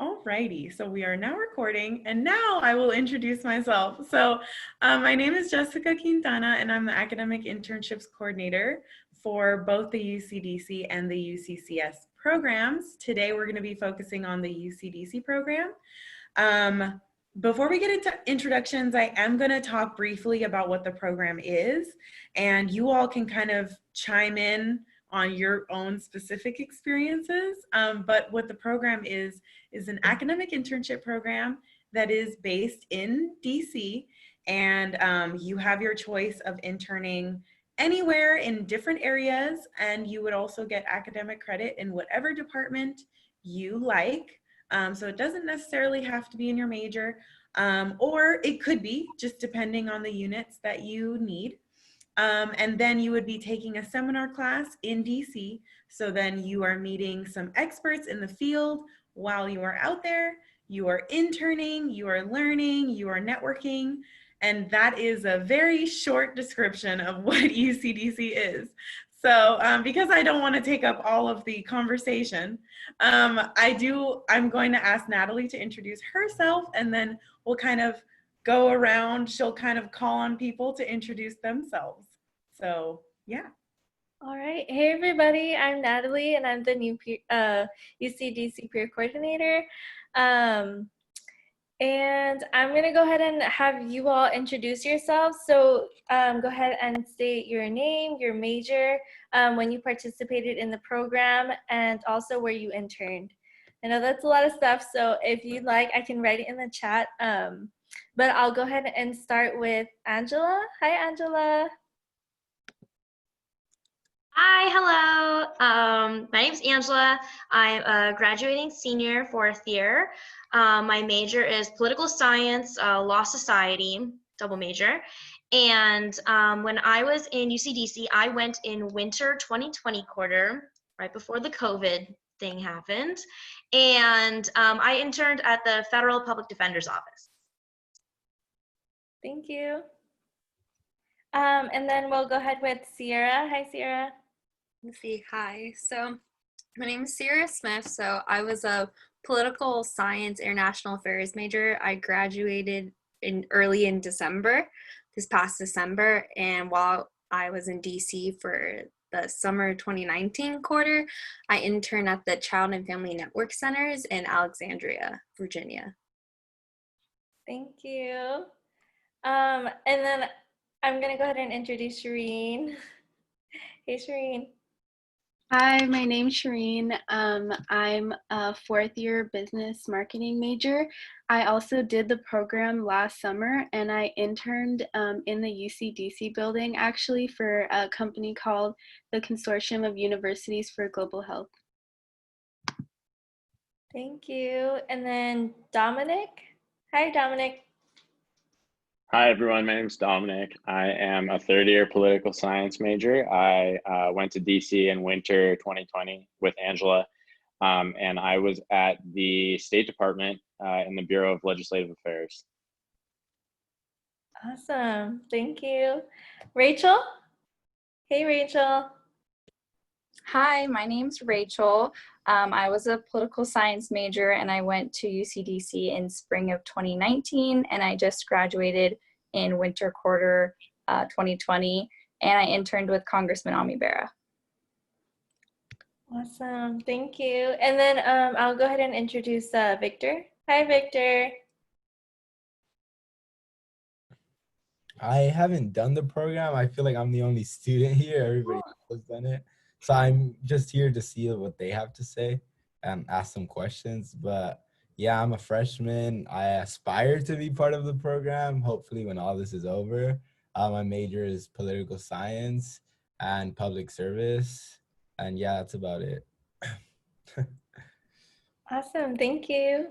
Alrighty, so we are now recording, and now I will introduce myself. My name is Jessica Quintana, and I'm the Academic Internships Coordinator for both the UCDC and the UCCS programs. Today, we're going to be focusing on the UCDC program. Before we get into introductions, I am going to talk briefly about what the program is, and you all can kind of chime in on your own specific experiences. But what the program is an academic internship program that is based in DC, and you have your choice of interning anywhere in different areas, and you would also get academic credit in whatever department you like. So it doesn't necessarily have to be in your major, or it could be, just depending on the units that you need. And then you would be taking a seminar class in DC. So then you are meeting some experts in the field while you are out there. You are interning, you are learning, you are networking. And that is a very short description of what UCDC is. So because I don't want to take up all of the conversation, I'm going to ask Natalie to introduce herself, and then we'll kind of go around. She'll kind of call on people to introduce themselves. So, yeah. All right. Hey, everybody. I'm Natalie, and I'm the new UCDC peer coordinator. And I'm going to go ahead and have you all introduce yourselves. So go ahead and state your name, your major, when you participated in the program, and also where you interned. I know that's a lot of stuff, so if you'd like, I can write it in the chat. But I'll go ahead and start with Angela. Hi, Angela. Hi, hello. My name's Angela. I'm a graduating senior, 4th year. My major is political science, law society, double major. And when I was in UCDC, I went in winter 2020 quarter, right before the COVID thing happened. And I interned at the Federal Public Defender's Office. Thank you. And then we'll go ahead with Sierra. Hi, Sierra. Let's see. Hi. So my name is Sierra Smith. So I was a political science international affairs major. I graduated early in December, this past December. And while I was in DC for the summer 2019 quarter, I interned at the Child and Family Network Centers in Alexandria, Virginia. Thank you. And then I'm going to go ahead and introduce Shirin. Hey, Shirin. Hi, my name's Shirin. I'm a 4th year business marketing major. I also did the program last summer, and I interned in the UCDC building actually for a company called the Consortium of Universities for Global Health. Thank you. And then Dominic. Hi, Dominic. Hi, everyone. My name is Dominic. I am a 3rd year political science major. I went to DC in winter 2020 with Angela, and I was at the State Department in the Bureau of Legislative Affairs. Awesome. Thank you. Rachel. Hey, Rachel. Hi, my name's Rachel. I was a political science major, and I went to UCDC in spring of 2019, and I just graduated in winter quarter 2020, and I interned with Congressman Ami Bera. Awesome. Thank you. And then I'll go ahead and introduce Victor. Hi, Victor. I haven't done the program. I feel like I'm the only student here. Everybody else has done it. So I'm just here to see what they have to say and ask some questions. But yeah, I'm a freshman. I aspire to be part of the program, hopefully when all this is over. My major is political science and public service. And yeah, that's about it. Awesome. Thank you.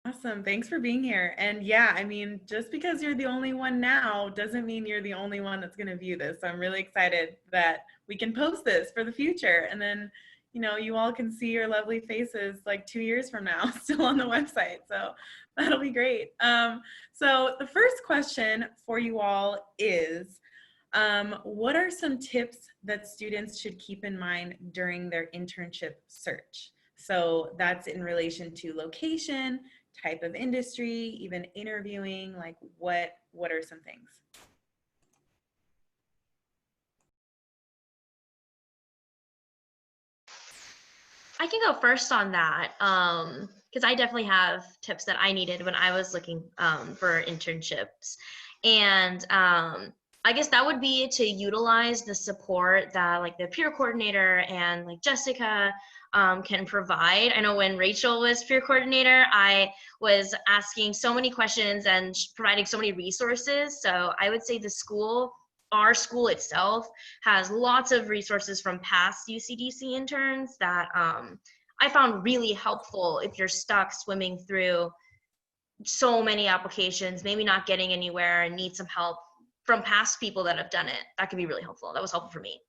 Awesome. Thanks for being here. And yeah, I mean, just because you're the only one now doesn't mean you're the only one that's going to view this. So I'm really excited that we can post this for the future. And then, you know, you all can see your lovely faces like 2 years from now still on the website. So that'll be great. So the first question for you all is, what are some tips that students should keep in mind during their internship search? So that's in relation to location, type of industry, even interviewing, like what are some things? I can go first on that because I definitely have tips that I needed when I was looking for internships. And I guess that would be to utilize the support that like the peer coordinator and like Jessica can provide. I know when Rachel was peer coordinator, I was asking so many questions and providing so many resources. So I would say our school itself has lots of resources from past UCDC interns that I found really helpful if you're stuck swimming through so many applications, maybe not getting anywhere and need some help from past people that have done it. That can be really helpful. That was helpful for me.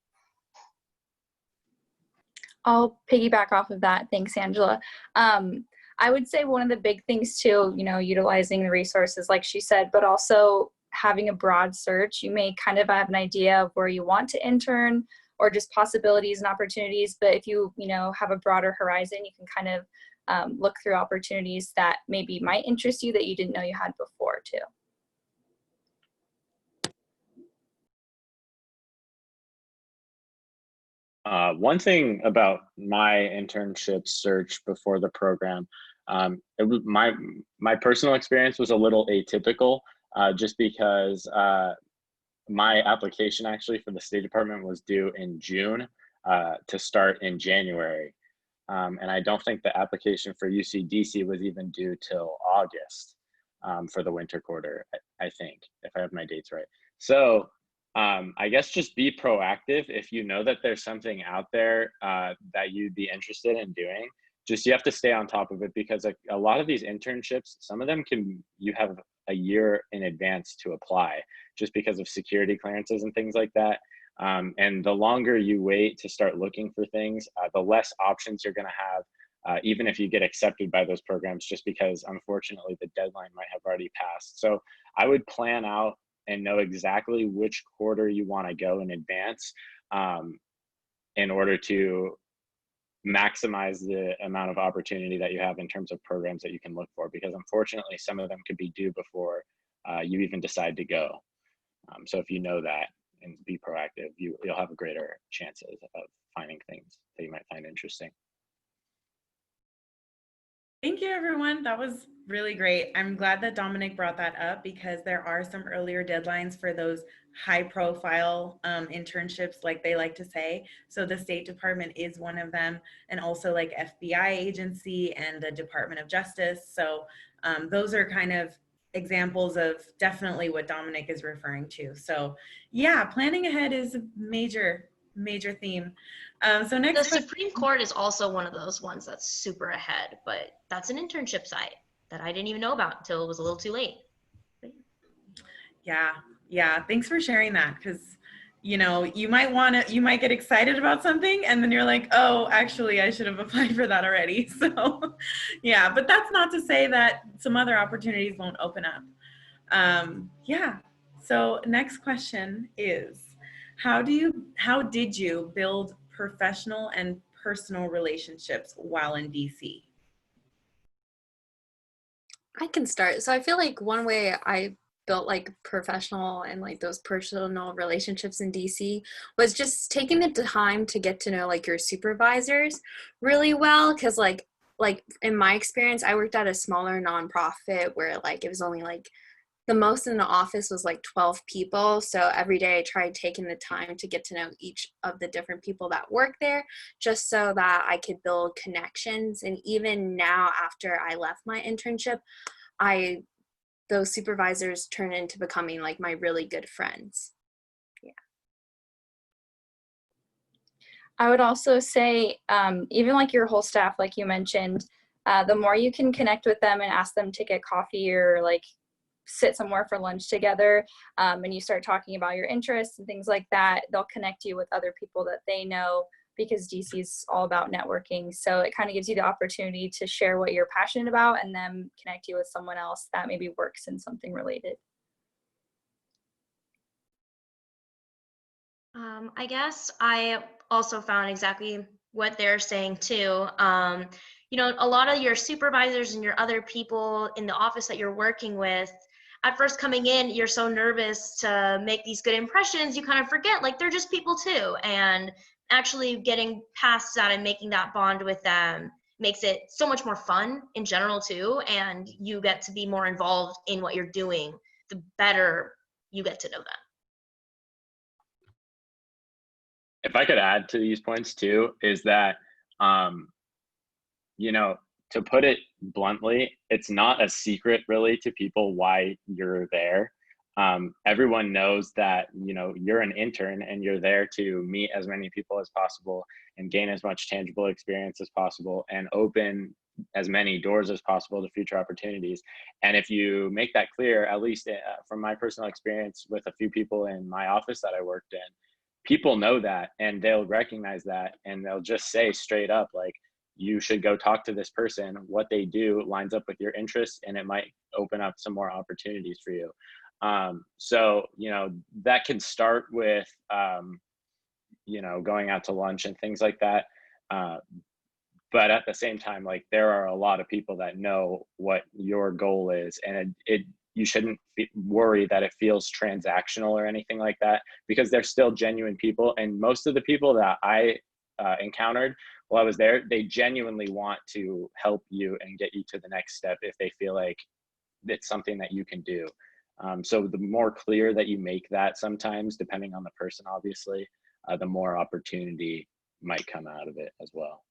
I'll piggyback off of that. Thanks, Angela. I would say one of the big things too, utilizing the resources like she said, but also having a broad search. You may kind of have an idea of where you want to intern or just possibilities and opportunities, but if you have a broader horizon, you can kind of look through opportunities that maybe might interest you that you didn't know you had before too. One thing about my internship search before the program, it was my personal experience was a little atypical, just because my application actually for the State Department was due in June to start in January. And I don't think the application for UCDC was even due till August for the winter quarter, I think, if I have my dates right. So I guess just be proactive. If you know that there's something out there that you'd be interested in doing, you have to stay on top of it, because a lot of these internships, some of them you have a year in advance to apply just because of security clearances and things like that. And the longer you wait to start looking for things, the less options you're going to have, even if you get accepted by those programs, just because unfortunately the deadline might have already passed. So I would plan out and know exactly which quarter you want to go in advance in order to maximize the amount of opportunity that you have in terms of programs that you can look for, because unfortunately some of them could be due before you even decide to go. So if you know that and be proactive, you'll have greater chances of finding things that you might find interesting. Thank you, everyone. That was really great. I'm glad that Dominic brought that up, because there are some earlier deadlines for those high profile internships, like they like to say. So the State Department is one of them, and also like FBI agency and the Department of Justice. So those are kind of examples of definitely what Dominic is referring to. So yeah, planning ahead is a major theme. So next, the Supreme Court is also one of those ones that's super ahead, but that's an internship site that I didn't even know about until it was a little too late. Yeah. Thanks for sharing that, because you might get excited about something and then you're like, oh, actually I should have applied for that already. So yeah, but that's not to say that some other opportunities won't open up. Yeah. So next question is, how did you build professional and personal relationships while in DC? I can start. So I feel like one way I built like professional and like those personal relationships in DC was just taking the time to get to know like your supervisors really well. Cause like in my experience, I worked at a smaller nonprofit where like it was only like the most in the office was like 12 people. So every day I tried taking the time to get to know each of the different people that work there, just so that I could build connections. And even now, after I left my internship, those supervisors turn into becoming like my really good friends. Yeah. I would also say, even like your whole staff, like you mentioned, the more you can connect with them and ask them to get coffee or like sit somewhere for lunch together, and you start talking about your interests and things like that, they'll connect you with other people that they know, because DC is all about networking. So it kind of gives you the opportunity to share what you're passionate about and then connect you with someone else that maybe works in something related. I guess I also found exactly what they're saying too. You know, a lot of your supervisors and your other people in the office that you're working with, at first coming in, you're so nervous to make these good impressions, you kind of forget like they're just people too. And actually getting past that and making that bond with them makes it so much more fun in general too. And you get to be more involved in what you're doing, the better you get to know them. If I could add to these points too, is that, you know, to put it bluntly, it's not a secret really to people why you're there. Everyone knows that, you know, you're an intern and you're there to meet as many people as possible and gain as much tangible experience as possible and open as many doors as possible to future opportunities. And if you make that clear, at least from my personal experience with a few people in my office that I worked in, people know that and they'll recognize that and they'll just say straight up, like, you should go talk to this person. What they do lines up with your interests and it might open up some more opportunities for you. So, you know, that can start with, you know, going out to lunch and things like that. But at the same time, like, there are a lot of people that know what your goal is, and you shouldn't worry that it feels transactional or anything like that, because they're still genuine people. And most of the people that I encountered while I was there, they genuinely want to help you and get you to the next step if they feel like it's something that you can do. So the more clear that you make that, sometimes, depending on the person, obviously, the more opportunity might come out of it as well.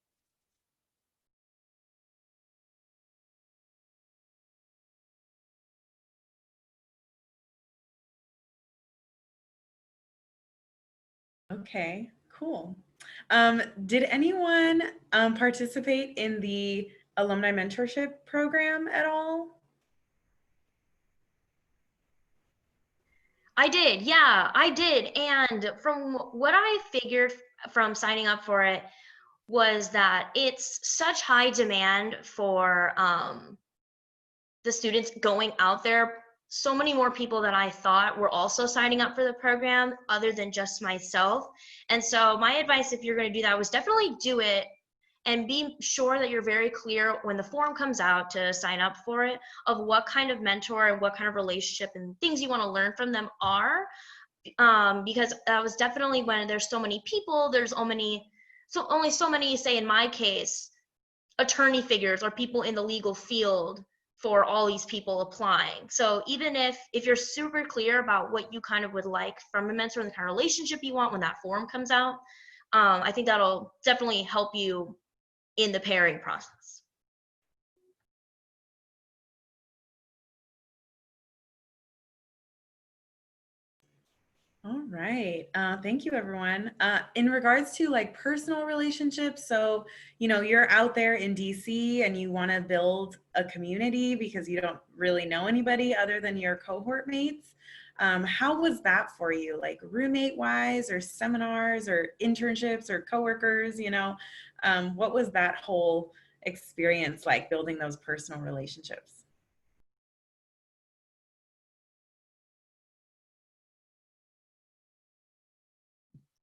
Okay, cool. Did anyone participate in the alumni mentorship program at all? I did, yeah, I did. And from what I figured from signing up for it was that it's such high demand for the students going out there. So many more people than I thought were also signing up for the program other than just myself. And so my advice, if you're going to do that, was definitely do it and be sure that you're very clear when the form comes out to sign up for it of what kind of mentor and what kind of relationship and things you want to learn from them are. Because that was definitely, when there's so many people, there's only so many, say in my case, attorney figures or people in the legal field for all these people applying. So even if you're super clear about what you kind of would like from a mentor and the kind of relationship you want when that form comes out, I think that'll definitely help you in the pairing process. All right. Thank you, everyone. In regards to like personal relationships, so, you know, you're out there in DC and you want to build a community because you don't really know anybody other than your cohort mates. How was that for you? Like roommate wise, or seminars or internships or coworkers, you know, what was that whole experience like, building those personal relationships?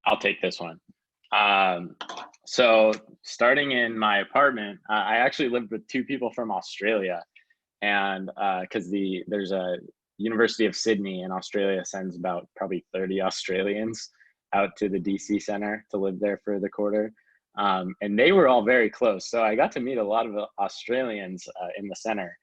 I'll take this one. So starting in my apartment, I actually lived with two people from Australia, and because there's a University of Sydney in Australia sends about probably 30 Australians out to the DC center to live there for the quarter. And they were all very close. So I got to meet a lot of Australians in the center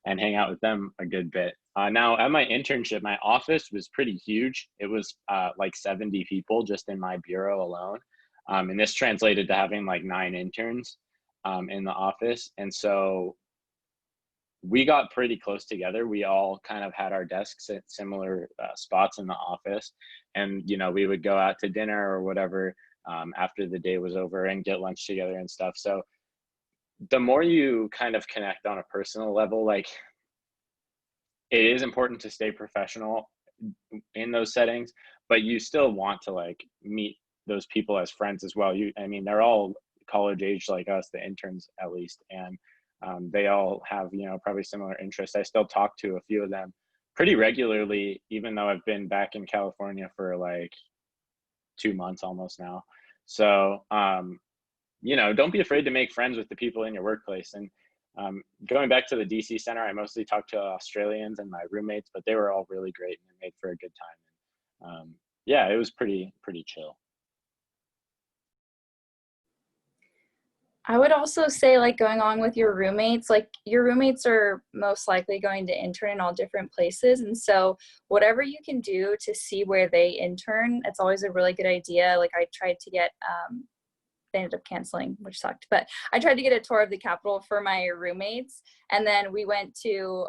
and hang out with them a good bit. Now at my internship, my office was pretty huge. It was like 70 people just in my bureau alone. And this translated to having like 9 interns in the office. And so we got pretty close together. We all kind of had our desks at similar spots in the office. And, you know, we would go out to dinner or whatever after the day was over and get lunch together and stuff. So the more you kind of connect on a personal level, like, it is important to stay professional in those settings, but you still want to like meet those people as friends as well. I mean, they're all college age like us, the interns at least, and they all have, you know, probably similar interests. I still talk to a few of them pretty regularly, even though I've been back in California for like 2 months almost now. So don't be afraid to make friends with the people in your workplace. And going back to the DC Center, I mostly talked to Australians and my roommates, but they were all really great and made for a good time. Yeah, it was pretty chill. I would also say, like, going on with your roommates, like, your roommates are most likely going to intern in all different places. And so whatever you can do to see where they intern, it's always a really good idea. Like, I tried to get, they ended up canceling, which sucked, but I tried to get a tour of the Capitol for my roommates. And then we went to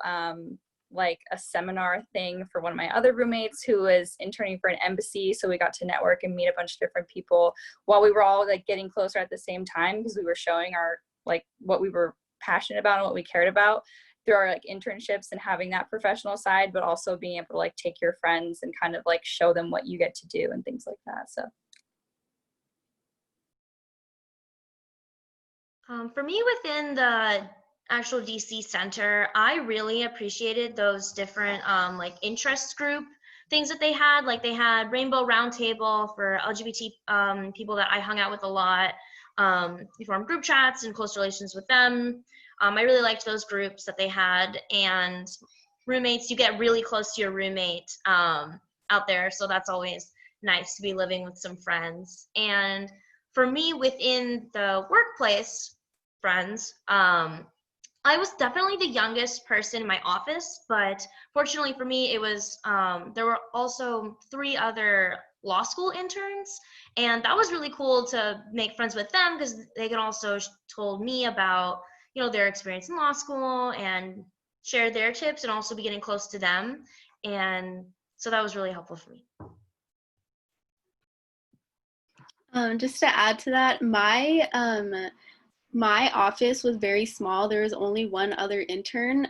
like a seminar thing for one of my other roommates who was interning for an embassy. So we got to network and meet a bunch of different people while we were all like getting closer at the same time, because we were showing our, like, what we were passionate about and what we cared about through our like internships and having that professional side, but also being able to like take your friends and kind of like show them what you get to do and things like that. So for me, within the actual DC Center, I really appreciated those different like interest group things that they had. Like they had Rainbow Roundtable for LGBT people that I hung out with a lot. We formed group chats and close relations with them. I really liked those groups that they had. And roommates, you get really close to your roommate out there. So that's always nice to be living with some friends. And for me, within the workplace friends, I was definitely the youngest person in my office, but fortunately for me, it was, there were also 3 other law school interns, and that was really cool to make friends with them because they can also told me about, their experience in law school and share their tips and also be getting close to them. And so that was really helpful for me. Just to add to that, my office was very small. There was only one other intern.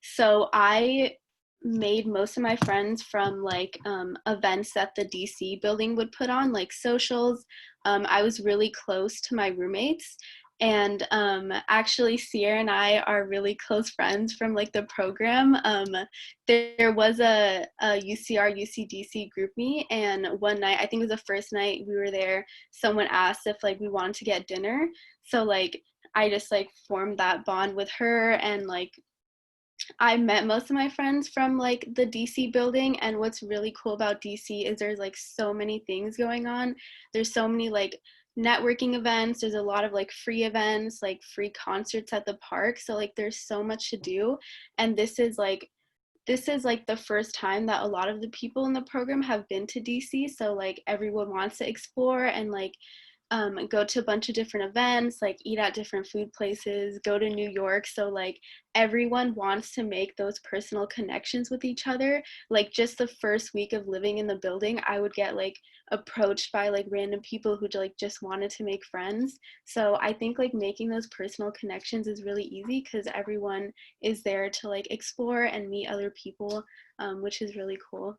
So I made most of my friends from like events that the DC building would put on, like socials. I was really close to my roommates. And actually, Sierra and I are really close friends from like the program. There was a UCR UCDC group meet, and one night, I think it was the first night we were there, someone asked if like we wanted to get dinner. So like I just like formed that bond with her, and like I met most of my friends from like the DC building. And what's really cool about DC is there's like so many things going on. There's so many like networking events. There's a lot of like free events, like free concerts at the park. So like there's so much to do. And this is like the first time that a lot of the people in the program have been to DC. So like everyone wants to explore and like go to a bunch of different events, like eat at different food places, go to New York. So like everyone wants to make those personal connections with each other. Like just the first week of living in the building, I would get like approached by like random people who like just wanted to make friends. So I think like making those personal connections is really easy because everyone is there to like explore and meet other people, which is really cool.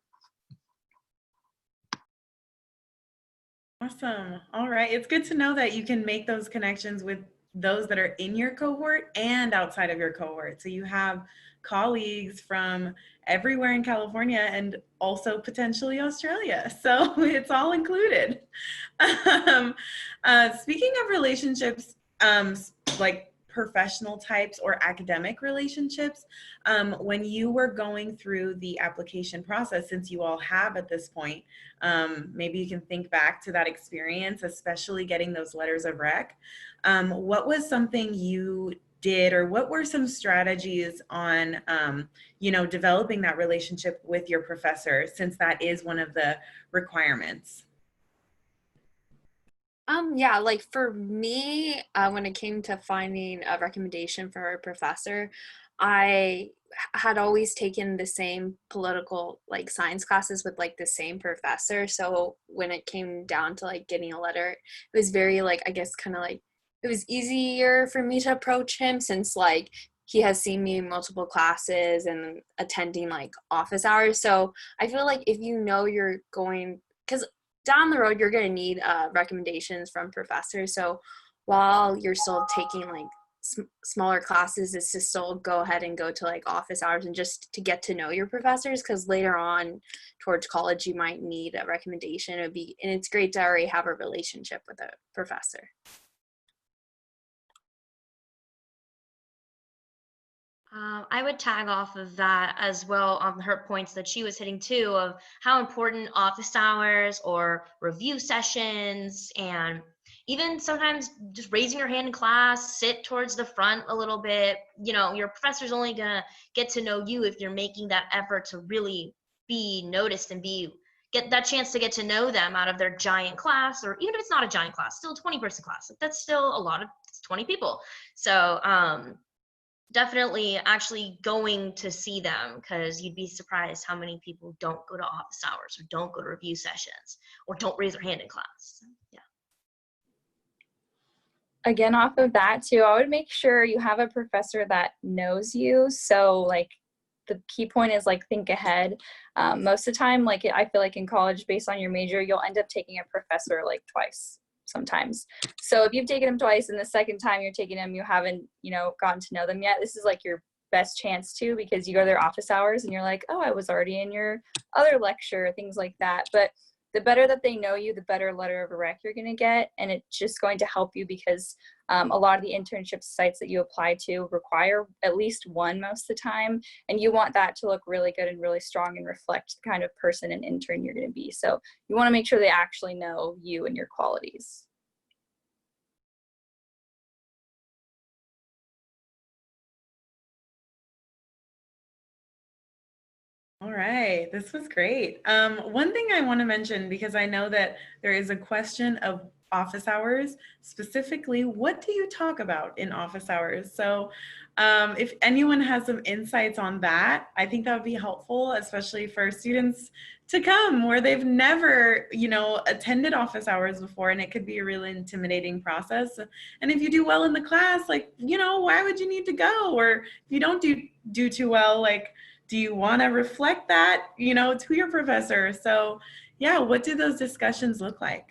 Awesome. All right. It's good to know that you can make those connections with those that are in your cohort and outside of your cohort. So you have colleagues from everywhere in California and also potentially Australia. So it's all included. Speaking of relationships, like professional types or academic relationships, when you were going through the application process, since you all have at this point, maybe you can think back to that experience, especially getting those letters of rec. What was something you did, or what were some strategies on, developing that relationship with your professor, since that is one of the requirements? Yeah, like for me, when it came to finding a recommendation for a professor, I had always taken the same political like science classes with like the same professor. So when it came down to like getting a letter, it was very like, I guess kind of like, it was easier for me to approach him since like he has seen me in multiple classes and attending like office hours. So I feel like if you know you're going, because down the road you're going to need recommendations from professors. So while you're still taking like smaller classes, is to still go ahead and go to like office hours and just to get to know your professors, because later on towards college you might need a recommendation. And it's great to already have a relationship with a professor. I would tag off of that as well on her points that she was hitting too, of how important office hours or review sessions, and even sometimes just raising your hand in class, sit towards the front a little bit. You know, your professor's only gonna get to know you if you're making that effort to really be noticed and get that chance to get to know them out of their giant class, or even if it's not a giant class, still a 20-person class. That's still a lot of 20 people. So definitely actually going to see them, because you'd be surprised how many people don't go to office hours or don't go to review sessions or don't raise their hand in class. So, yeah. Again, off of that too, I would make sure you have a professor that knows you. So like the key point is like think ahead. Most of the time, like I feel like in college, based on your major, you'll end up taking a professor like twice sometimes. So if you've taken them twice and the second time you're taking them, you haven't, gotten to know them yet, this is like your best chance to, because you go to their office hours and you're like, oh, I was already in your other lecture, things like that. But the better that they know you, the better letter of rec you're going to get. And it's just going to help you because a lot of the internship sites that you apply to require at least one most of the time. And you want that to look really good and really strong and reflect the kind of person and intern you're going to be. So you want to make sure they actually know you and your qualities. All right, this was great. One thing I want to mention, because I know that there is a question of office hours, specifically, what do you talk about in office hours? So if anyone has some insights on that, I think that would be helpful, especially for students to come where they've never, attended office hours before, and it could be a really intimidating process. And if you do well in the class, why would you need to go? Or if you don't do too well, do you want to reflect that, to your professor? So yeah, what do those discussions look like?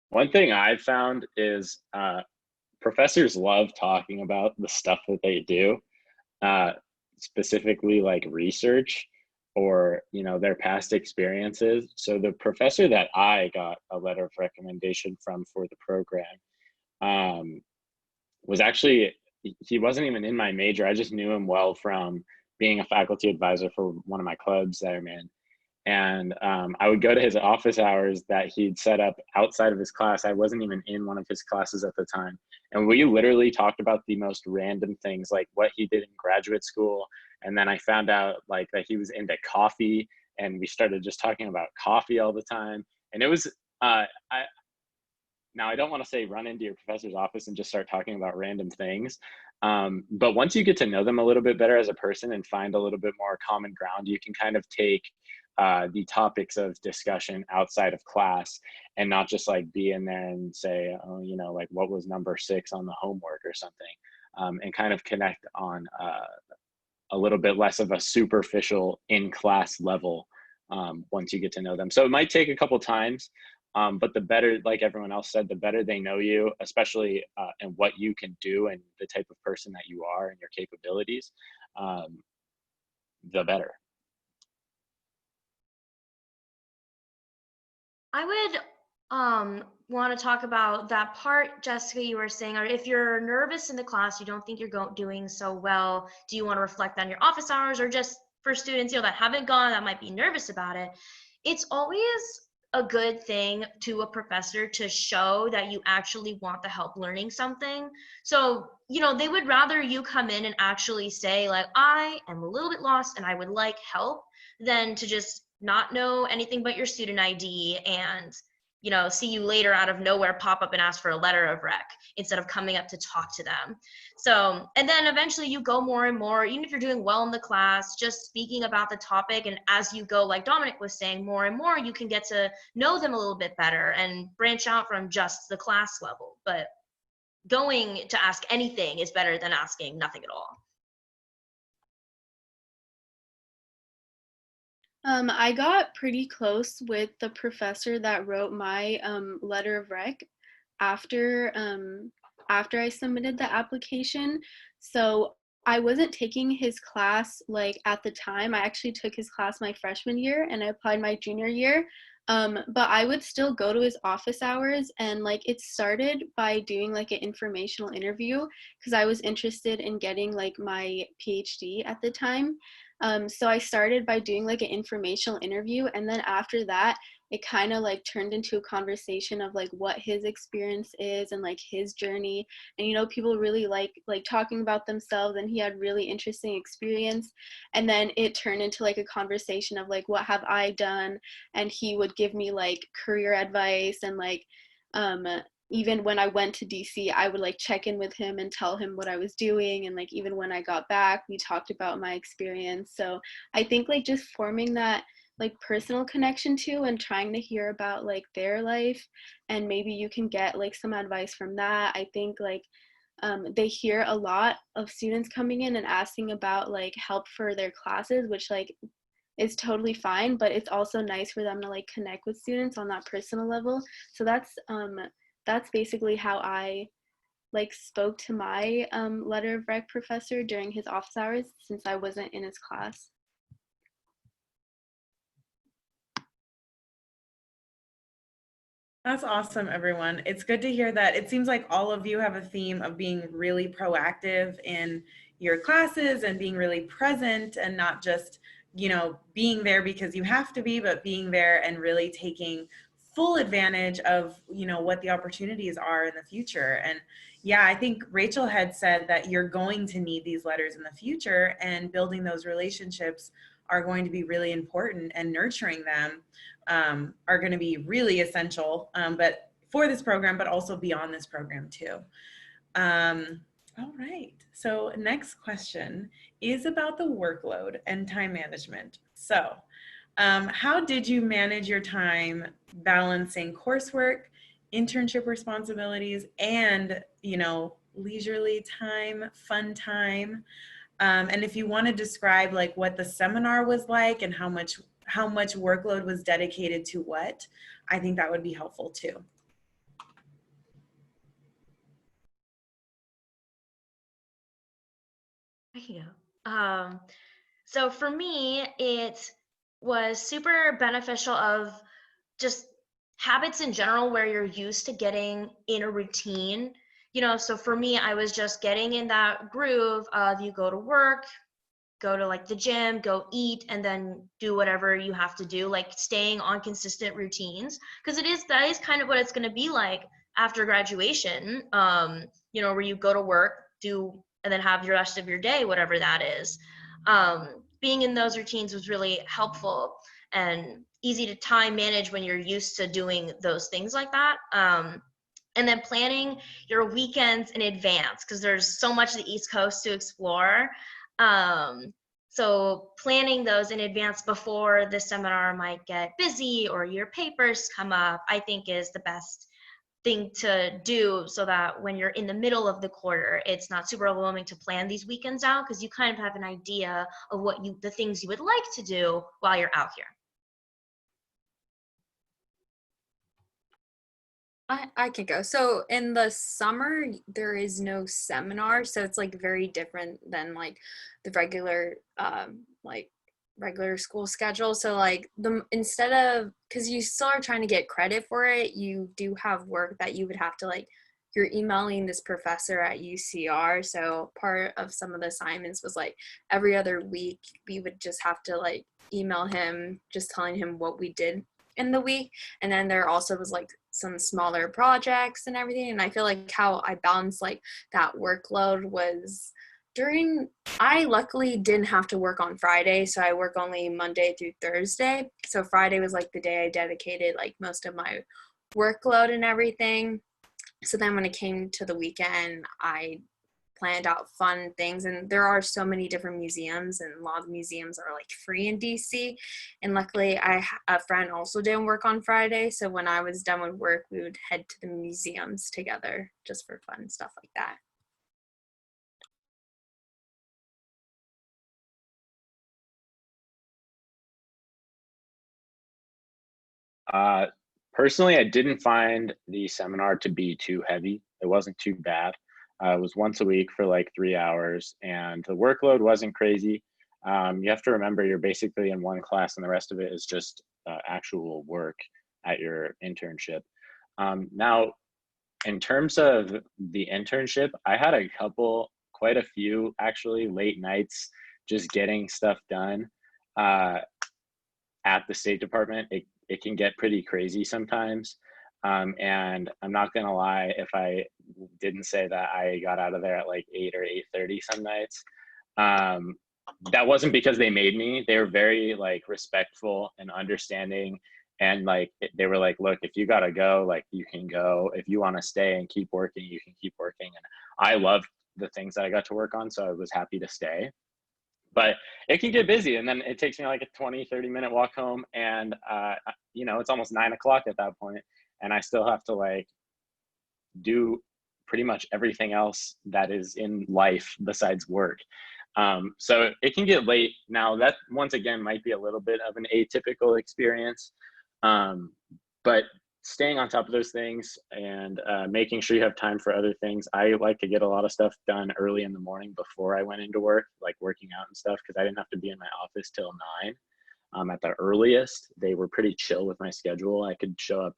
One thing I've found is professors love talking about the stuff that they do, specifically like research or, their past experiences. So the professor that I got a letter of recommendation from for the program was actually, he wasn't even in my major. I just knew him well from being a faculty advisor for one of my clubs that I'm in. And I would go to his office hours that he'd set up outside of his class. I wasn't even in one of his classes at the time. And we literally talked about the most random things, like what he did in graduate school. And then I found out that he was into coffee, and we started just talking about coffee all the time. And it was, now, I don't want to say run into your professor's office and just start talking about random things. But once you get to know them a little bit better as a person and find a little bit more common ground, you can kind of take the topics of discussion outside of class and not just be in there and say, oh, what was number 6 on the homework or something, and kind of connect on a little bit less of a superficial in-class level once you get to know them. So it might take a couple times. But the better, like everyone else said, the better they know you, especially and what you can do and the type of person that you are and your capabilities, the better. I would want to talk about that part, Jessica, you were saying, or if you're nervous in the class, you don't think you're doing so well, do you want to reflect on your office hours? Or just for students, that haven't gone, that might be nervous about it. It's always a good thing to a professor to show that you actually want the help learning something. So, they would rather you come in and actually say I am a little bit lost and I would like help, than to just not know anything but your student ID and, see you later out of nowhere pop up and ask for a letter of rec instead of coming up to talk to them. So, and then eventually you go more and more, even if you're doing well in the class, just speaking about the topic. And as you go, like Dominic was saying, more and more, you can get to know them a little bit better and branch out from just the class level. But going to ask anything is better than asking nothing at all. I got pretty close with the professor that wrote my letter of rec after I submitted the application. So I wasn't taking his class at the time. I actually took his class my freshman year and I applied my junior year. But I would still go to his office hours, and like it started by doing like an informational interview because I was interested in getting like my PhD at the time. So I started by doing like an informational interview, and then after that it kind of like turned into a conversation of like what his experience is and like his journey. And you know, people really like talking about themselves, and he had really interesting experience. And then it turned into like a conversation of like what have I done, and he would give me like career advice. And like even when I went to DC, I would like check in with him and tell him what I was doing. And like even when I got back, we talked about my experience. So I think like just forming that like personal connection to and trying to hear about like their life, and maybe you can get like some advice from that. I think like they hear a lot of students coming in and asking about like help for their classes, which like is totally fine, but it's also nice for them to like connect with students on that personal level. So that's basically how I like spoke to my letter of rec professor during his office hours, since I wasn't in his class. That's awesome, everyone. It's good to hear that. It seems like all of you have a theme of being really proactive in your classes and being really present, and not just, you know, being there because you have to be, but being there and really taking full advantage of, you know, what the opportunities are in the future. And yeah, I think Rachel had said that you're going to need these letters in the future, and building those relationships are going to be really important, and nurturing them are going to be really essential, but for this program, but also beyond this program too. All right, so next question is about the workload and time management. So how did you manage your time balancing coursework, internship responsibilities, and, you know, leisurely time, fun time? And if you want to describe like what the seminar was like and how much workload was dedicated to what, I think that would be helpful too. I can go. So for me, it was super beneficial of just habits in general where you're used to getting in a routine. You know, so for me, I was just getting in that groove of you go to work, go to like the gym, go eat, and then do whatever you have to do, like staying on consistent routines. Because that is kind of what it's going to be like after graduation, you know, where you go to work, do, and then have the rest of your day, whatever that is. Being in those routines was really helpful and easy to time manage when you're used to doing those things like that. And then planning your weekends in advance, because there's so much of the East Coast to explore. So planning those in advance before the seminar might get busy or your papers come up, I think is the best thing to do, so that when you're in the middle of the quarter, it's not super overwhelming to plan these weekends out, because you kind of have an idea of the things you would like to do while you're out here. I can go. So in the summer, there is no seminar, so it's like very different than like the regular regular school schedule. So like instead of, because you still are trying to get credit for it, you do have work that you would have to like, you're emailing this professor at UCR. So part of some of the assignments was like every other week we would just have to like email him, just telling him what we did in the week. And then there also was like some smaller projects and everything. And I feel like how I balanced like that workload was I luckily didn't have to work on Friday, so I work only Monday through Thursday. So Friday was like the day I dedicated like most of my workload and everything. So then when it came to the weekend, I planned out fun things, and there are so many different museums, and a lot of museums are like free in DC. And luckily a friend also didn't work on Friday, so when I was done with work, we would head to the museums together just for fun stuff like that. Personally, I didn't find the seminar to be too heavy. It wasn't too bad. It was once a week for like 3 hours, and the workload wasn't crazy. You have to remember you're basically in one class and the rest of it is just actual work. at your internship. Now, in terms of the internship, I had quite a few actually late nights just getting stuff done at the State Department. It can get pretty crazy sometimes. And I'm not gonna lie, if I didn't say that I got out of there at like 8 or 8:30 some nights. That wasn't because they made me. They were very like respectful and understanding, and like they were like, look, if you gotta go, like you can go. If you want to stay and keep working, you can keep working. And I loved the things that I got to work on, so I was happy to stay. But it can get busy, and then it takes me like a 20-30 minute walk home, and you know, it's almost 9 o'clock at that point, and I still have to like do pretty much everything else that is in life besides work. So it can get late. Now that once again might be a little bit of an atypical experience, but staying on top of those things and making sure you have time for other things. I like to get a lot of stuff done early in the morning before I went into work, like working out and stuff, because I didn't have to be in my office till 9. At the earliest, they were pretty chill with my schedule. I could show up,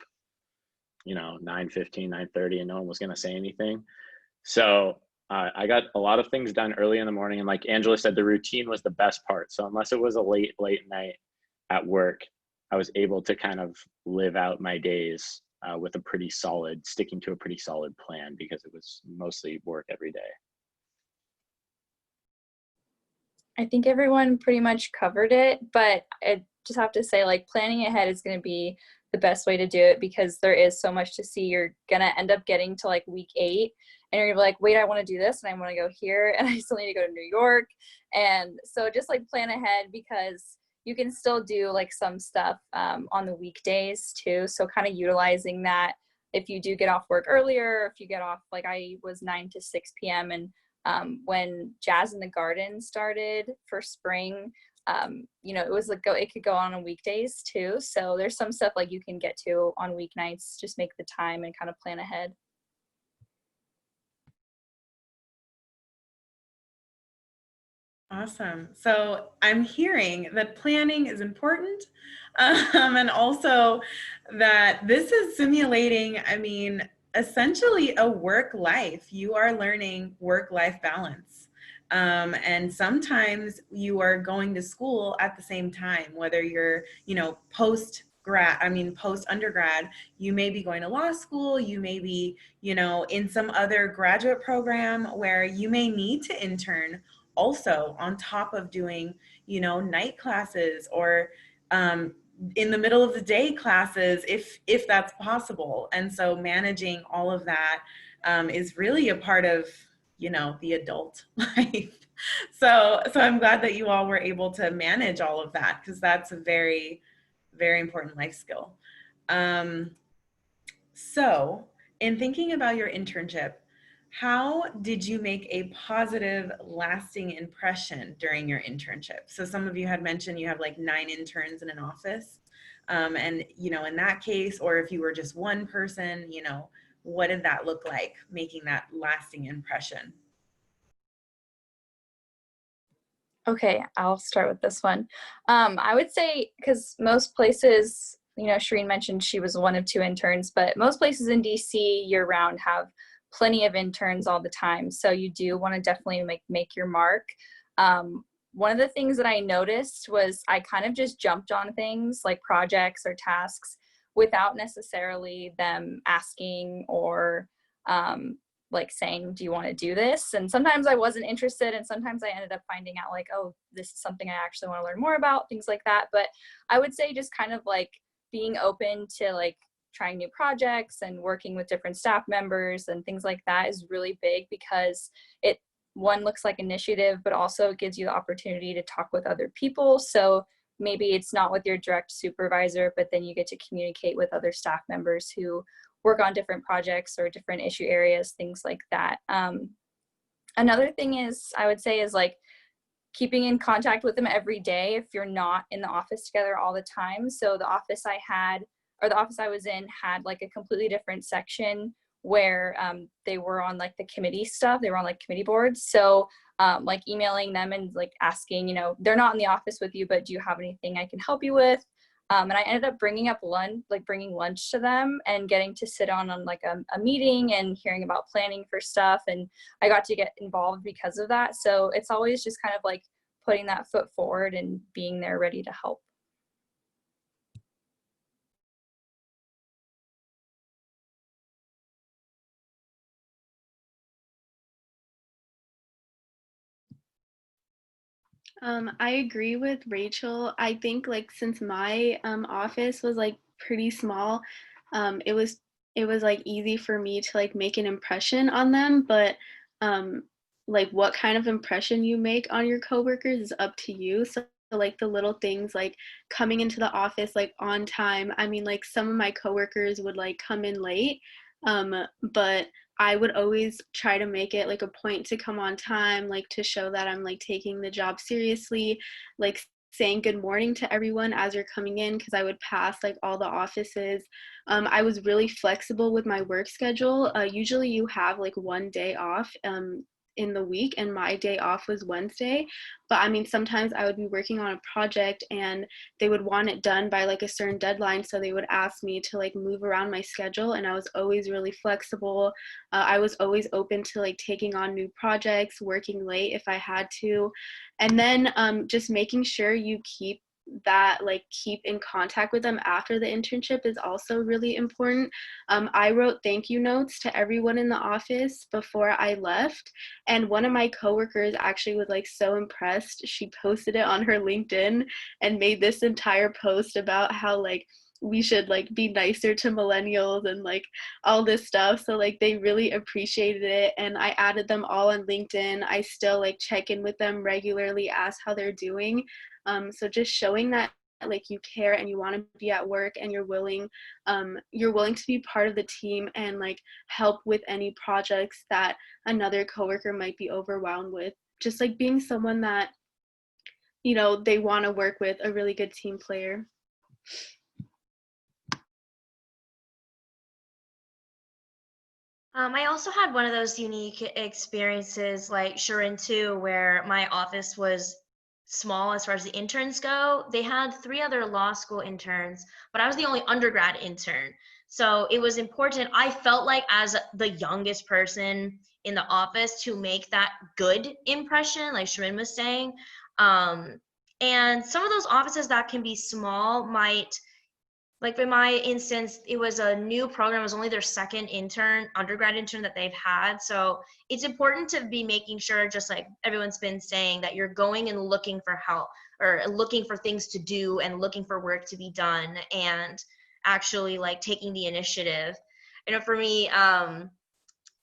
you know, 9:15, 9:30, and no one was going to say anything. So I got a lot of things done early in the morning. And like Angela said, the routine was the best part. So unless it was a late night at work, I was able to kind of live out my days with sticking to a pretty solid plan, because it was mostly work every day. I think everyone pretty much covered it, but I just have to say, like, planning ahead is going to be the best way to do it, because there is so much to see. You're going to end up getting to like week 8 and you're gonna be like, wait, I want to do this and I want to go here and I still need to go to New York. And so just like plan ahead, because you can still do like some stuff on the weekdays too. So kind of utilizing that if you do get off work earlier, if you get off, like I was 9 to 6 p.m. and when Jazz in the Garden started for spring, you know, it was like it could go on weekdays too. So there's some stuff like you can get to on weeknights. Just make the time and kind of plan ahead. Awesome. So I'm hearing that planning is important, and also that this is simulating, I mean, essentially a work life. You are learning work-life balance. And sometimes you are going to school at the same time, whether you're, you know, post undergrad, you may be going to law school, you may be, you know, in some other graduate program where you may need to intern also on top of doing, you know, night classes or in the middle of the day classes, if that's possible. And so managing all of that is really a part of, you know, the adult life. So I'm glad that you all were able to manage all of that, because that's a very, very important life skill. So in thinking about your internship, how did you make a positive, lasting impression during your internship? So some of you had mentioned you have like 9 interns in an office. And, you know, in that case, or if you were just one person, you know, what did that look like, making that lasting impression? Okay, I'll start with this one. I would say, because most places, you know, Shirin mentioned she was one of 2 interns, but most places in DC year round have plenty of interns all the time. So you do want to definitely make your mark. One of the things that I noticed was I kind of just jumped on things like projects or tasks without necessarily them asking or like saying, do you want to do this? And sometimes I wasn't interested, and sometimes I ended up finding out like, oh, this is something I actually want to learn more about, things like that. But I would say just kind of like being open to like trying new projects and working with different staff members and things like that is really big, because it, one, looks like initiative, but also gives you the opportunity to talk with other people. So maybe it's not with your direct supervisor, but then you get to communicate with other staff members who work on different projects or different issue areas, things like that. Another thing is, I would say, is like keeping in contact with them every day if you're not in the office together all the time. So the office I was in had like a completely different section where they were on like the committee stuff. They were on like committee boards. So like emailing them and like asking, you know, they're not in the office with you, but do you have anything I can help you with? And I ended up bringing lunch to them and getting to sit on like a meeting and hearing about planning for stuff. And I got to get involved because of that. So it's always just kind of like putting that foot forward and being there ready to help. I agree with Rachel. I think like since my office was like pretty small, it was like easy for me to like make an impression on them. But like what kind of impression you make on your coworkers is up to you. So like the little things like coming into the office like on time. I mean, like some of my coworkers would like come in late, but I would always try to make it like a point to come on time, like to show that I'm like taking the job seriously, like saying good morning to everyone as you're coming in, because I would pass like all the offices. I was really flexible with my work schedule. Usually you have like one day off in the week, and my day off was Wednesday. But I mean, sometimes I would be working on a project and they would want it done by like a certain deadline, so they would ask me to like move around my schedule, and I was always really flexible. I was always open to like taking on new projects, working late if I had to. And then just making sure you keep in contact with them after the internship is also really important. I wrote thank you notes to everyone in the office before I left, and one of my coworkers actually was like so impressed. She posted it on her LinkedIn and made this entire post about how like we should like be nicer to millennials and like all this stuff. So like they really appreciated it, and I added them all on LinkedIn. I still like check in with them regularly, ask how they're doing. So just showing that like you care and you want to be at work, and you're willing to be part of the team and like help with any projects that another coworker might be overwhelmed with. Just like being someone that, you know, they want to work with, a really good team player. I also had one of those unique experiences like Shirin too, where my office was small as far as the interns go. They had 3 other law school interns, but I was the only undergrad intern. So it was important. I felt like as the youngest person in the office to make that good impression, like Shirin was saying. And some of those offices that can be small might, like in my instance, it was a new program. It was only their second undergrad intern that they've had. So it's important to be making sure, just like everyone's been saying, that you're going and looking for help or looking for things to do and looking for work to be done and actually like taking the initiative. You know, for me,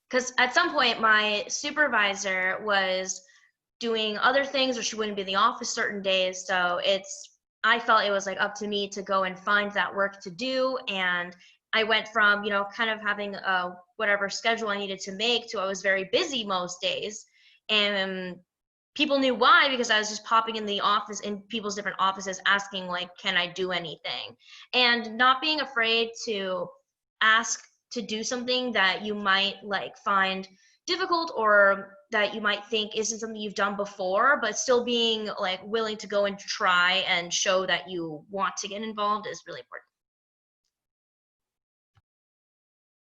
because at some point my supervisor was doing other things, or she wouldn't be in the office certain days. So I felt it was like up to me to go and find that work to do. And I went from, you know, kind of having whatever schedule I needed to make to I was very busy most days. And people knew why, because I was just popping in the office, in people's different offices, asking like, can I do anything? And not being afraid to ask to do something that you might like find difficult, or that you might think isn't something you've done before, but still being like willing to go and try and show that you want to get involved is really important.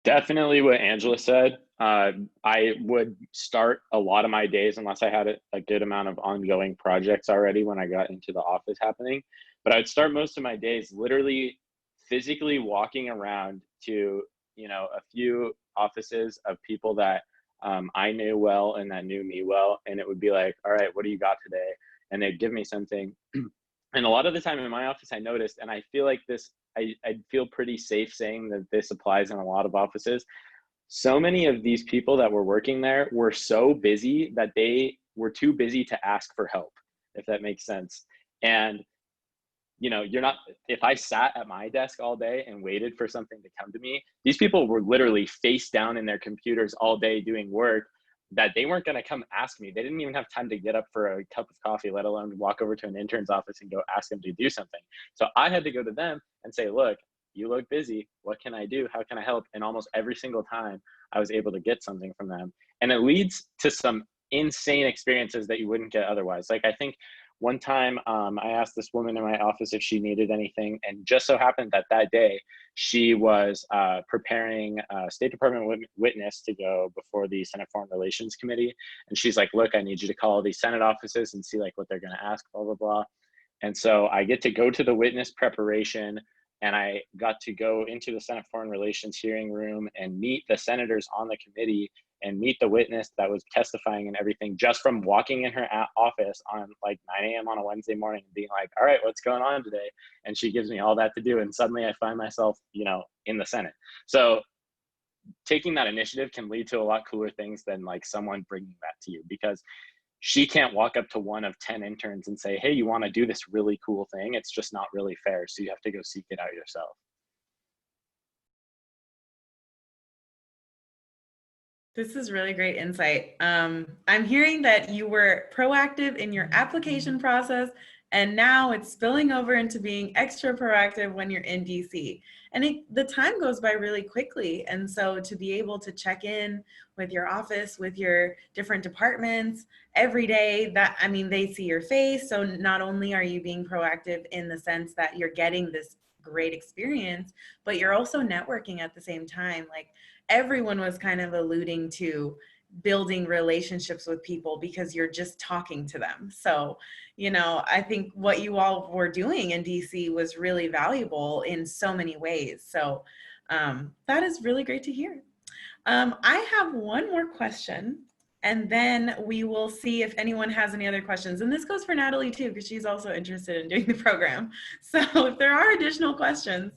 Definitely what Angela said. I would start a lot of my days, unless I had a good amount of ongoing projects already when I got into the office happening, but I'd start most of my days literally physically walking around to, you know, a few offices of people that I knew well and that knew me well. And it would be like, all right, what do you got today? And they'd give me something. And a lot of the time in my office, I noticed, and I feel like this, I feel pretty safe saying that this applies in a lot of offices. So many of these people that were working there were so busy that they were too busy to ask for help, if that makes sense. And you know, if I sat at my desk all day and waited for something to come to me, these people were literally face down in their computers all day doing work that they weren't going to come ask me. They didn't even have time to get up for a cup of coffee, let alone walk over to an intern's office and go ask them to do something. So I had to go to them and say, look, you look busy. What can I do? How can I help? And almost every single time I was able to get something from them. And it leads to some insane experiences that you wouldn't get otherwise. Like, I think one time I asked this woman in my office if she needed anything, and just so happened that that day she was preparing a State Department witness to go before the Senate Foreign Relations Committee. And she's like, look, I need you to call these Senate offices and see like what they're going to ask, blah, blah, blah. And so I get to go to the witness preparation, and I got to go into the Senate Foreign Relations hearing room and meet the senators on the committee and meet the witness that was testifying and everything, just from walking in her office on like 9 a.m. on a Wednesday morning and being like, all right, what's going on today? And she gives me all that to do. And suddenly I find myself, you know, in the Senate. So taking that initiative can lead to a lot cooler things than like someone bringing that to you, because she can't walk up to one of 10 interns and say, hey, you want to do this really cool thing? It's just not really fair. So you have to go seek it out yourself. This is really great insight. I'm hearing that you were proactive in your application process, and now it's spilling over into being extra proactive when you're in DC. And the time goes by really quickly. And so to be able to check in with your office, with your different departments every day, that, I mean, they see your face. So not only are you being proactive in the sense that you're getting this great experience, but you're also networking at the same time. Like, everyone was kind of alluding to building relationships with people because you're just talking to them. So, you know, I think what you all were doing in DC was really valuable in so many ways. So that is really great to hear. I have one more question, and then we will see if anyone has any other questions. And this goes for Natalie too, because she's also interested in doing the program. So if there are additional questions,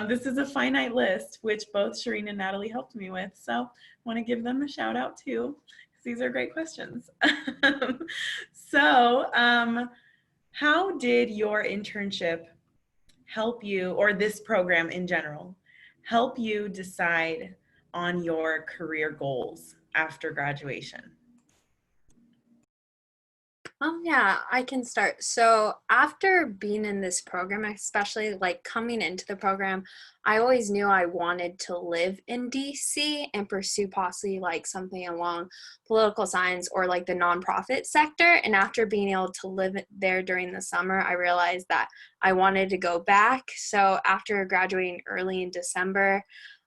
this is a finite list, which both Shirin and Natalie helped me with. So I want to give them a shout out too, because these are great questions. So how did your internship help you, or this program in general, help you decide on your career goals after graduation? Yeah, I can start. So after being in this program, especially like coming into the program, I always knew I wanted to live in DC and pursue possibly like something along political science or like the nonprofit sector. And after being able to live there during the summer, I realized that I wanted to go back. So after graduating early in December,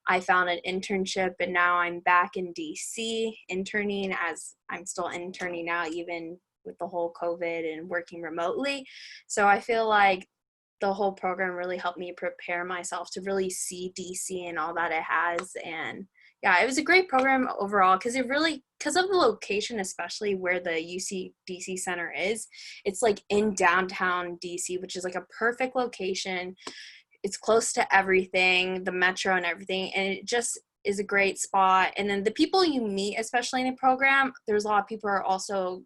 I found an internship, and now I'm back in DC interning, as I'm still interning now, even with the whole COVID and working remotely. So I feel like the whole program really helped me prepare myself to really see DC and all that it has. And yeah, it was a great program overall, because of the location, especially where the UCDC Center is. It's like in downtown DC, which is like a perfect location. It's close to everything, the metro and everything, and it just is a great spot. And then the people you meet, especially in a program, there's a lot of people who are also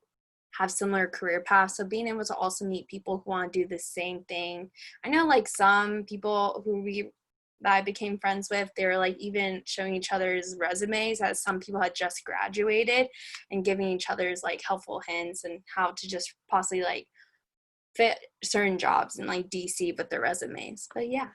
have similar career paths. So being able to also meet people who want to do the same thing. I know like some people that I became friends with, they were like even showing each other's resumes, as some people had just graduated, and giving each other's like helpful hints and how to just possibly like fit certain jobs in like DC with their resumes. But yeah.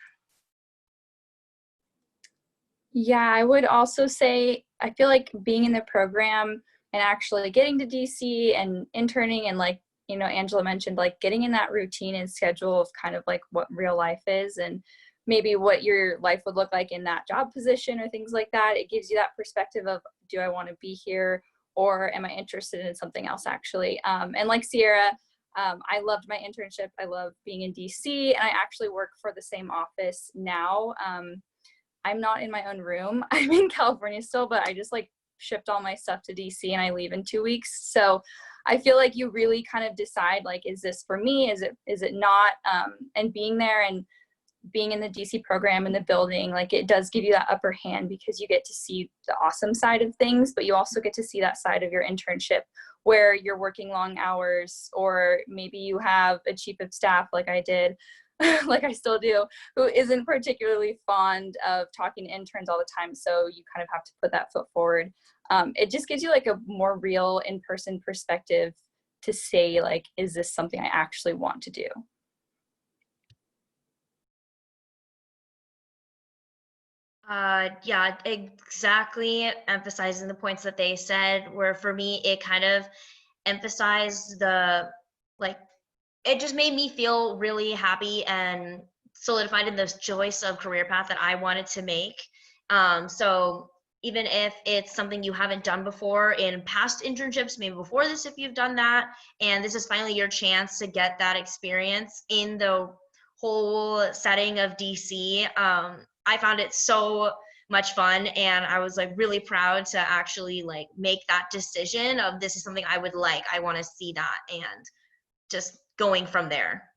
Yeah, I would also say I feel like being in the program and actually getting to DC and interning, and like, you know, Angela mentioned, like getting in that routine and schedule of kind of like what real life is and maybe what your life would look like in that job position or things like that. It gives you that perspective of, do I want to be here, or am I interested in something else actually? And like Sierra, I loved my internship. I love being in DC, and I actually work for the same office now. I'm not in my own room. I'm in California still, but I just like shipped all my stuff to DC and I leave in 2 weeks. So I feel like you really kind of decide, like, is this for me? Is it not? And being there and being in the DC program in the building, like it does give you that upper hand, because you get to see the awesome side of things, but you also get to see that side of your internship where you're working long hours, or maybe you have a chief of staff like I did, like I still do, who isn't particularly fond of talking to interns all the time. So you kind of have to put that foot forward. It just gives you like a more real in-person perspective to say, like, is this something I actually want to do? Yeah, exactly. Emphasizing the points that they said, where for me, it kind of emphasized the, like, it just made me feel really happy and solidified in this choice of career path that I wanted to make. So even if it's something you haven't done before in past internships, maybe before this, if you've done that, and this is finally your chance to get that experience in the whole setting of DC, I found it so much fun, and I was like really proud to actually like make that decision of this is something I would like. I want to see that, and just going from there.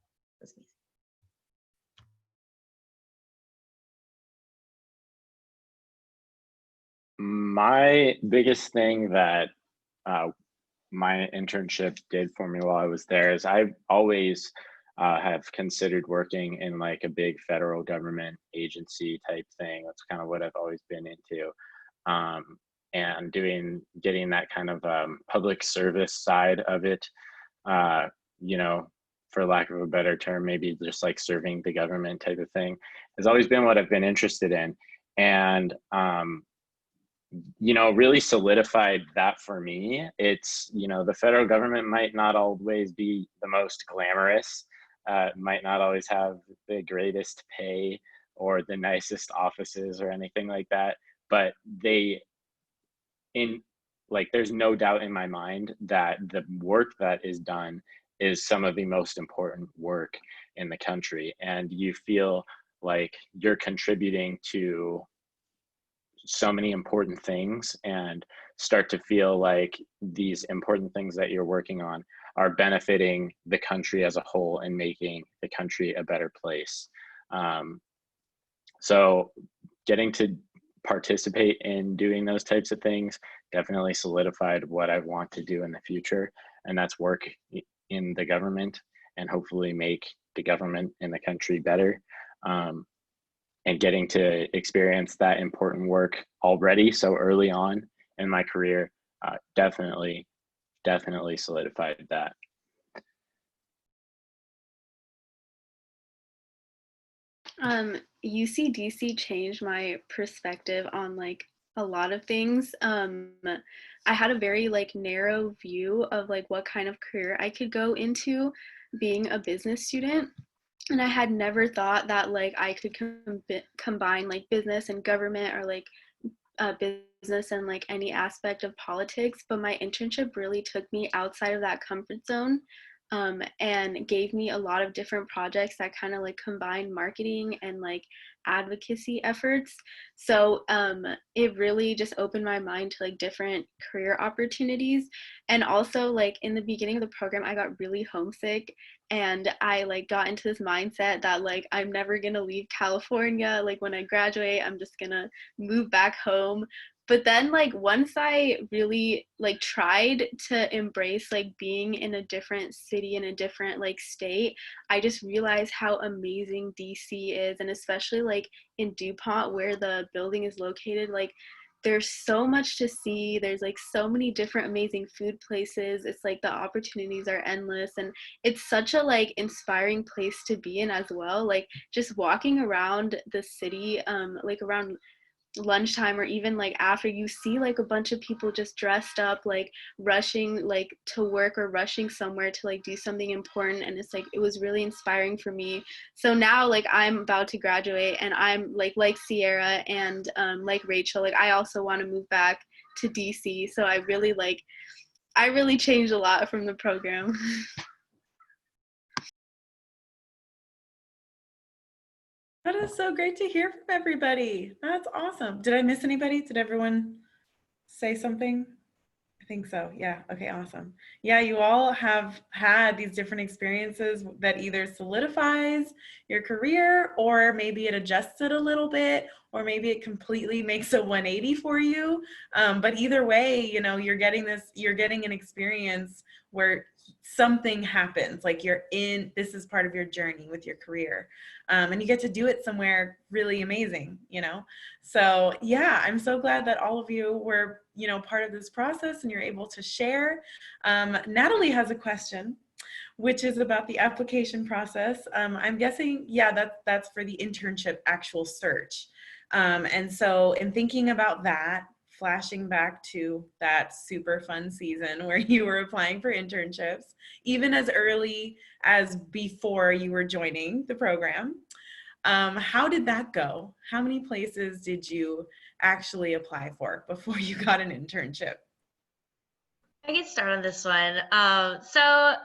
My biggest thing that my internship did for me while I was there is I've always have considered working in like a big federal government agency type thing. That's kind of what I've always been into. And getting that kind of public service side of it, you know, for lack of a better term, maybe just like serving the government type of thing has always been what I've been interested in. And you know, really solidified that for me. It's, you know, the federal government might not always be the most glamorous, might not always have the greatest pay or the nicest offices or anything like that, but there's no doubt in my mind that the work that is done is some of the most important work in the country. And you feel like you're contributing to so many important things and start to feel like these important things that you're working on are benefiting the country as a whole and making the country a better place. So getting to participate in doing those types of things definitely solidified what I want to do in the future, and that's work in the government and hopefully make the government in the country better. And getting to experience that important work already so early on in my career definitely solidified that. UCDC changed my perspective on like a lot of things. I had a very like narrow view of like what kind of career I could go into being a business student. And I had never thought that like I could combine like business and government, or like business and like any aspect of politics. But my internship really took me outside of that comfort zone, and gave me a lot of different projects that kind of like combine marketing and like advocacy efforts. So it really just opened my mind to like different career opportunities. And also like in the beginning of the program, I got really homesick, and I like got into this mindset that like I'm never gonna leave California. Like when I graduate, I'm just gonna move back home. But then like once I really like tried to embrace like being in a different city, in a different like state, I just realized how amazing DC is. And especially like in DuPont where the building is located, like there's so much to see. There's like so many different amazing food places. It's like the opportunities are endless, and it's such a like inspiring place to be in as well. Like just walking around the city, like around lunchtime or even like after, you see like a bunch of people just dressed up, like rushing like to work or rushing somewhere to like do something important. And it's like it was really inspiring for me. So now like I'm about to graduate, and I'm like Sierra and like Rachel, like I also want to move back to DC. So I really changed a lot from the program. That is so great to hear from everybody. That's awesome. Did I miss anybody? Did everyone say something? I think so. Yeah. Okay, awesome. Yeah, you all have had these different experiences that either solidifies your career, or maybe it adjusts it a little bit, or maybe it completely makes a 180 for you. But either way, you know, you're getting an experience where something happens, like this is part of your journey with your career. And you get to do it somewhere really amazing, you know? So yeah, I'm so glad that all of you were, you know, part of this process and you're able to share. Natalie has a question, which is about the application process. I'm guessing, yeah, that's for the internship actual search. And so in thinking about that flashing back to that super fun season where you were applying for internships, even as early as before you were joining the program. How did that go? How many places did you actually apply for before you got an internship? I can start on this one. So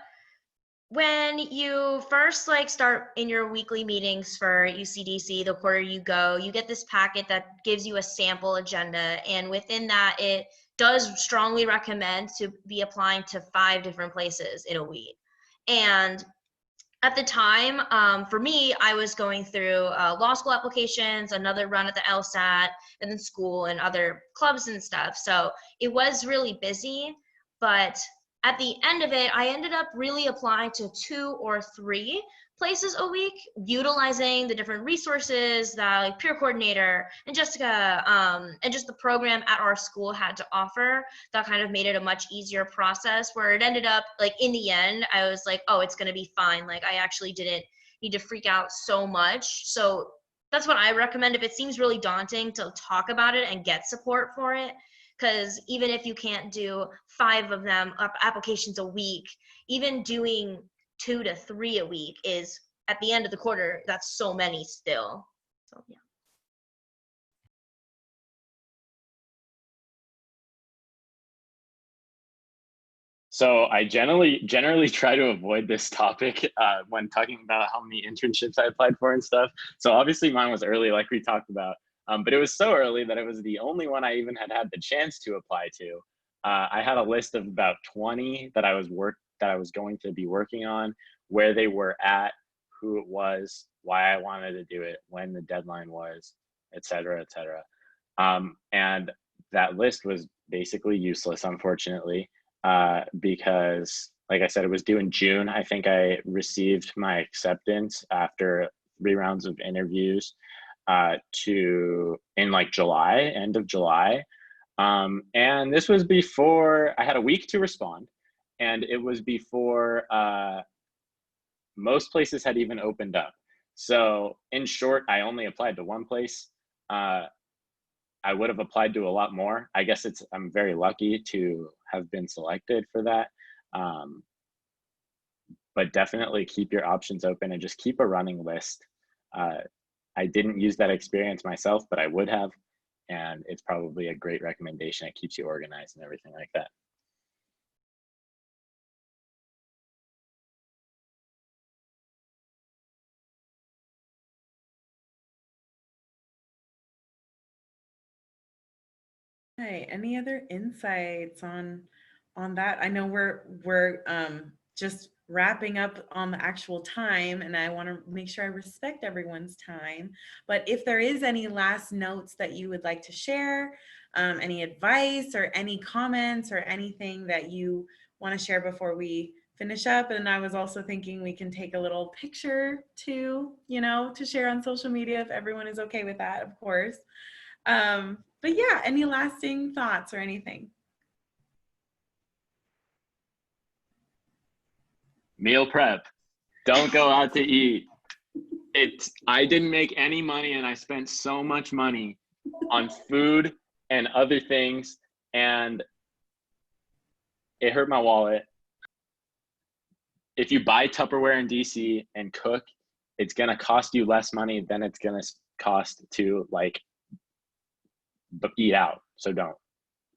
when you first start in your weekly meetings for UCDC, the quarter you go, you get this packet that gives you a sample agenda. And within that, it does strongly recommend to be applying to 5 different places in a week. And at the time, for me, I was going through law school applications, another run at the LSAT, and then school and other clubs and stuff. So it was really busy, but at the end of it, I ended up really applying to 2 or 3 places a week, utilizing the different resources that like peer coordinator and Jessica and just the program at our school had to offer. That kind of made it a much easier process, where it ended up like in the end, I was like, oh, it's gonna be fine. Like I actually didn't need to freak out so much. So that's what I recommend. If it seems really daunting, to talk about it and get support for it. Because even if you can't do 5 of them applications a week, even doing 2 to 3 a week is, at the end of the quarter, that's so many still. So yeah. So I generally try to avoid this topic when talking about how many internships I applied for and stuff. So obviously mine was early, like we talked about, but it was so early that it was the only one I even had the chance to apply to. I had a list of about 20 that I was going to be working on, where they were at, who it was, why I wanted to do it, when the deadline was, et cetera, et cetera. And that list was basically useless, unfortunately. Because like I said, it was due in June. I think I received my acceptance after 3 rounds of interviews in like July, end of July. And this was before I had a week to respond, and it was before most places had even opened up. So in short, I only applied to 1 place. I would have applied to a lot more. I guess I'm very lucky to have been selected for that. But definitely keep your options open and just keep a running list. I didn't use that experience myself, but I would have. And it's probably a great recommendation. It keeps you organized and everything like that. Hey, any other insights on that? I know we're just wrapping up on the actual time, and I want to make sure I respect everyone's time. But if there is any last notes that you would like to share, any advice or any comments or anything that you want to share before we finish up. And I was also thinking we can take a little picture too, to share on social media if everyone is okay with that, of course. But yeah, any lasting thoughts or anything? Meal prep. Don't go out to eat. I didn't make any money, and I spent so much money on food and other things, and it hurt my wallet. If you buy Tupperware in DC and cook, it's gonna cost you less money than it's gonna cost to eat out. So don't.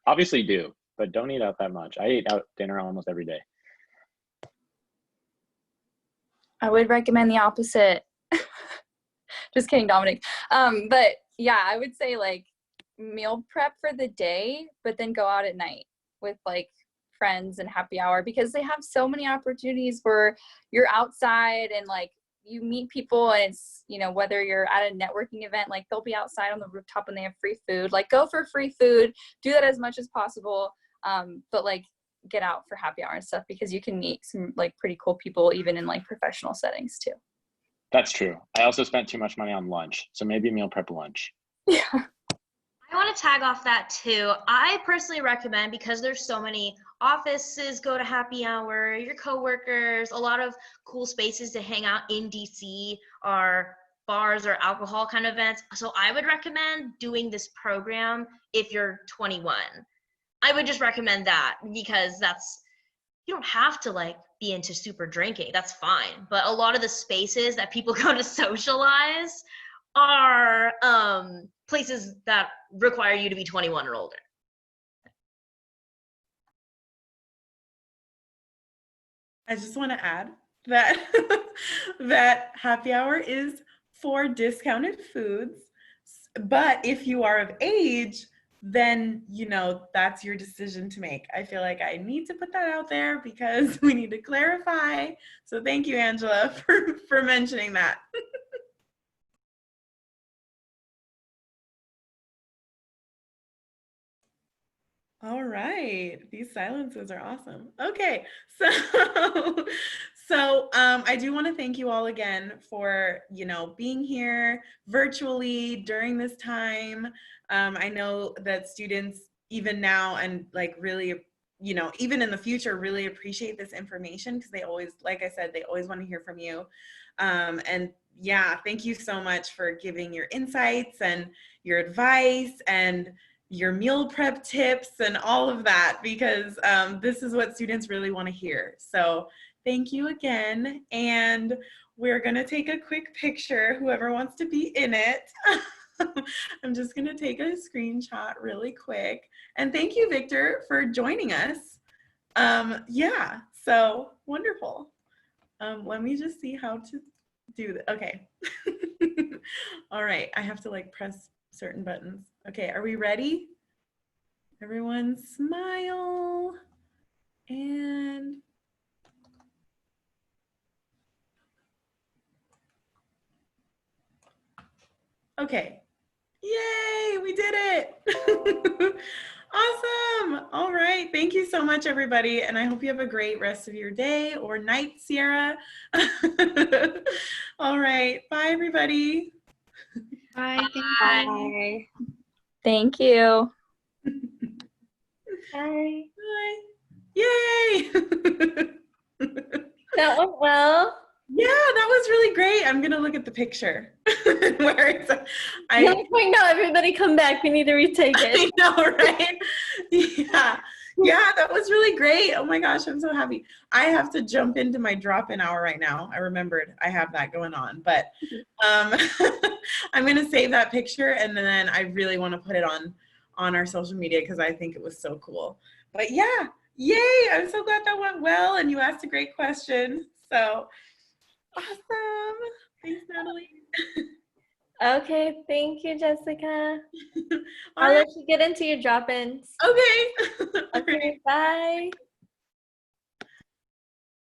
Obviously do, but don't eat out that much. I eat out dinner almost every day. I would recommend the opposite. Just kidding, Dominic. But yeah, I would say meal prep for the day, but then go out at night with friends and happy hour, because they have so many opportunities where you're outside and you meet people, and it's, whether you're at a networking event, they'll be outside on the rooftop and they have free food. Go for free food, do that as much as possible. But get out for happy hour and stuff, because you can meet some pretty cool people even in professional settings too. That's true. I also spent too much money on lunch, so maybe meal prep lunch. Yeah. I want to tag off that too. I personally recommend, because there's so many offices go to happy hour, your coworkers, a lot of cool spaces to hang out in DC are bars or alcohol kind of events. So I would recommend doing this program if you're 21. I would just recommend that because you don't have to like be into super drinking. That's fine. But a lot of the spaces that people go to socialize are places that require you to be 21 or older. I just want to add that that happy hour is for discounted foods, but if you are of age, then that's your decision to make. I feel like I need to put that out there because we need to clarify. So thank you, Angela, for mentioning that. All right, these silences are awesome. Okay, so I do want to thank you all again for being here virtually during this time. I know that students even now and like really even in the future really appreciate this information because they always, like I said, they always want to hear from you. And yeah, thank you so much for giving your insights and your advice and your meal prep tips and all of that, because this is what students really want to hear. So thank you again. And we're going to take a quick picture, whoever wants to be in it. I'm just going to take a screenshot really quick. And thank you, Victor, for joining us. Yeah, so wonderful. Let me just see how to do that. Okay. All right, I have to like press certain buttons. Okay, are we ready? Everyone smile and okay. Yay, we did it. Awesome. All right. Thank you so much, everybody. And I hope you have a great rest of your day or night, Sierra. All right. Bye, everybody. Bye. Bye. Thank you. Bye. Bye. Yay. That went well. Yeah, that was really great. I'm gonna look at the picture. Where it's, You're like, wait, no, everybody come back. We need to retake I it. know, right? Yeah, that was really great. Oh my gosh, I'm so happy. I have to jump into my drop-in hour right now. I remembered I have that going on, but I'm gonna save that picture and then I really want to put it on our social media because I think it was so cool. But yeah, yay! I'm so glad that went well and you asked a great question. So awesome. Thanks, Natalie. Okay, thank you, Jessica. All I'll right. let you get into your drop-ins. Okay. All right. Okay, bye.